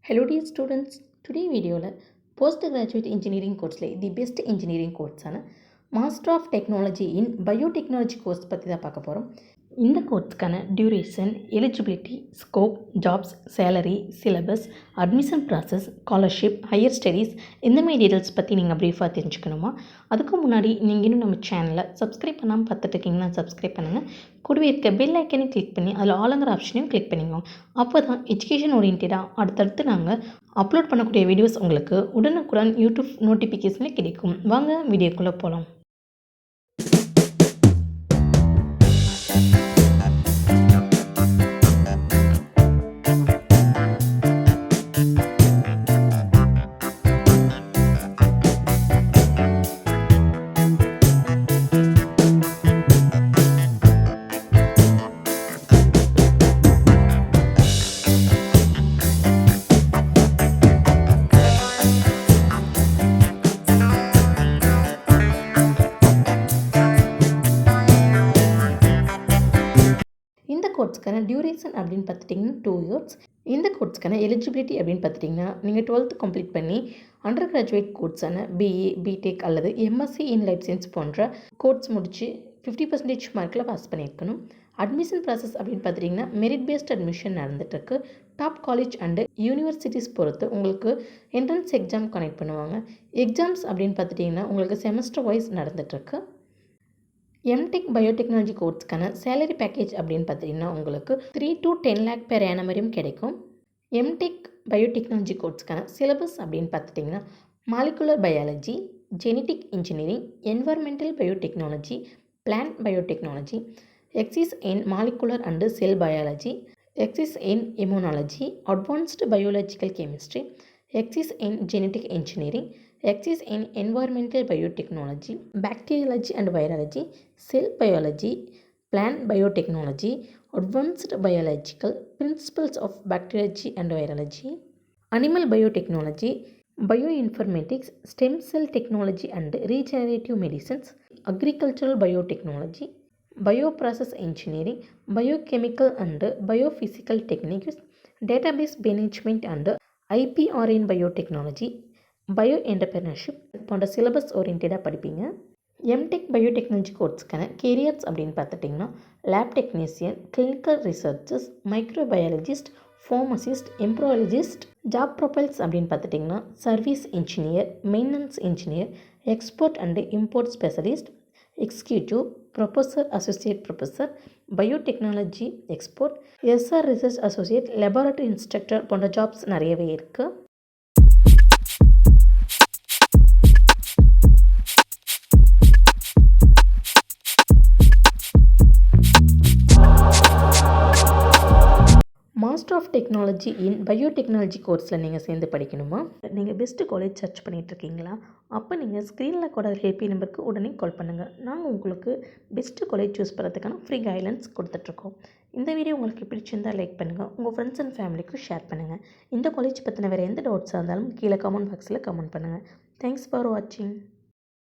Hello dear students, today video postgraduate engineering course the best engineering course Master of Technology in Biotechnology course பத்தி தான் பார்க்க போறோம். இந்த கோர்ஸ்க்கான duration, eligibility, scope, jobs, salary, syllabus, admission process, scholarship, higher studies இந்த மாதிரி details பற்றி நீங்கள் ப்ரீஃபாக தெரிஞ்சுக்கணுமா? அதுக்கு முன்னாடி நீங்கள் இன்னும் நம்ம சேனலை சப்ஸ்கிரைப் பண்ணாமல் பார்த்துட்டு இருக்கீங்கன்னா சப்ஸ்கிரைப் பண்ணுங்கள். கூடவே இருக்க பெல் ஐக்கனையும் கிளிக் பண்ணி அதில் ஆளுங்கிற ஆப்ஷனையும் கிளிக் பண்ணிக்கோங்க. அப்போ தான் எஜுகேஷன் ஓரியன்டாக அடுத்தடுத்து நாங்கள் அப்லோட் பண்ணக்கூடிய வீடியோஸ் உங்களுக்கு உடனுக்குடன் யூடியூப் நோட்டிஃபிகேஷனில் கிடைக்கும். வாங்க வீடியோக்குள்ளே போகலாம். இந்த கோர்ஸ்க்கான டியூரேஷன் அப்படின்னு பார்த்துட்டிங்கன்னா 2 years. இந்த கோர்ஸ்க்கான எலிஜிபிலிட்டி அப்படின்னு பார்த்துட்டிங்கன்னா நீங்கள் 12th கம்ப்ளீட் பண்ணி அண்டர் கிராஜுவேட் கோர்ஸான பிஏ, பிடெக் அல்லது எம்எஸ்சி இன் லைஃப் சயின்ஸ் போன்ற கோர்ஸ் முடித்து 50% மார்க்கில் பாஸ் பண்ணியிருக்கணும். அட்மிஷன் ப்ராசஸ் அப்படின்னு பார்த்துட்டிங்கன்னா மெரிட் பேஸ்ட் அட்மிஷன் நடந்துகிட்ருக்கு. டாப் காலேஜ் அண்டு யூனிவர்சிட்டிஸ் பொறுத்து உங்களுக்கு என்ட்ரன்ஸ் எக்ஸாம் கனெக்ட் பண்ணுவாங்க. எக்ஸாம்ஸ் அப்படின்னு பார்த்துட்டிங்கன்னா உங்களுக்கு செமஸ்டர் வைஸ் நடந்துகிட்ருக்கு. எம்டெக் பயோடெக்னாலஜி கோர்ஸ்க்கான சேலரி பேக்கேஜ் அப்படின்னு பார்த்தீங்கன்னா உங்களுக்கு 3 to 10 lakh per annum வரையும் கிடைக்கும். எம்டெக் பயோடெக்னாலஜி கோர்ஸ்க்கான சிலபஸ் அப்படின்னு பார்த்துட்டிங்கன்னா molecular biology, genetic engineering, environmental biotechnology, plant biotechnology, exercises in molecular and cell biology, exercises in immunology, advanced biological chemistry, exercises in genetic engineering, exercises in environmental biotechnology, bacteriology and virology, cell biology, plant biotechnology, advanced biological principles of bacteriology and virology, animal biotechnology, bioinformatics, stem cell technology and regenerative medicines, agricultural biotechnology, bioprocess engineering, biochemical and biophysical techniques, database management and IPR in biotechnology, bio entrepreneurship போன்ற syllabus ஓரியன்டாக படிப்பீங்க. MTech biotechnology கோர்ஸ்க்கான careers அப்படின்னு பார்த்துட்டிங்கன்னா lab technician, clinical researches, microbiologist, pharmacist, embryologist. Job profiles அப்படின்னு பார்த்துட்டிங்கன்னா service engineer, maintenance engineer, export and import specialist, executive, professor, associate professor, biotechnology export, SR research associate, laboratory instructor போன்ற jobs நிறையவே இருக்குது. Master of technology in biotechnology கோர்ஸில் நீங்கள் சேர்ந்து படிக்கணுமா? நீங்கள் பெஸ்ட்டு காலேஜ் சர்ச் பண்ணிகிட்ருக்கீங்களா? அப்போ நீங்கள் ஸ்க்ரீனில் கூட ஹெல்ப் நம்பருக்கு உடனே கால் பண்ணுங்கள். நாங்கள் உங்களுக்கு பெஸ்ட்டு காலேஜ் சூஸ் பண்ணுறதுக்கான ஃப்ரீ கைட்லைன்ஸ் கொடுத்துட்ருக்கோம். இந்த வீடியோ உங்களுக்கு பிடிச்சிருந்தால் லைக் பண்ணுங்கள், உங்கள் ஃப்ரெண்ட்ஸ் அண்ட் ஃபேமிலிக்கும் ஷேர் பண்ணுங்கள். இந்த காலேஜ் பற்றின வேறு எந்த டவுட்ஸாக இருந்தாலும் கீழே கமெண்ட் பாக்ஸில் கமெண்ட் பண்ணுங்கள். தேங்க்ஸ் ஃபார் வாட்சிங்.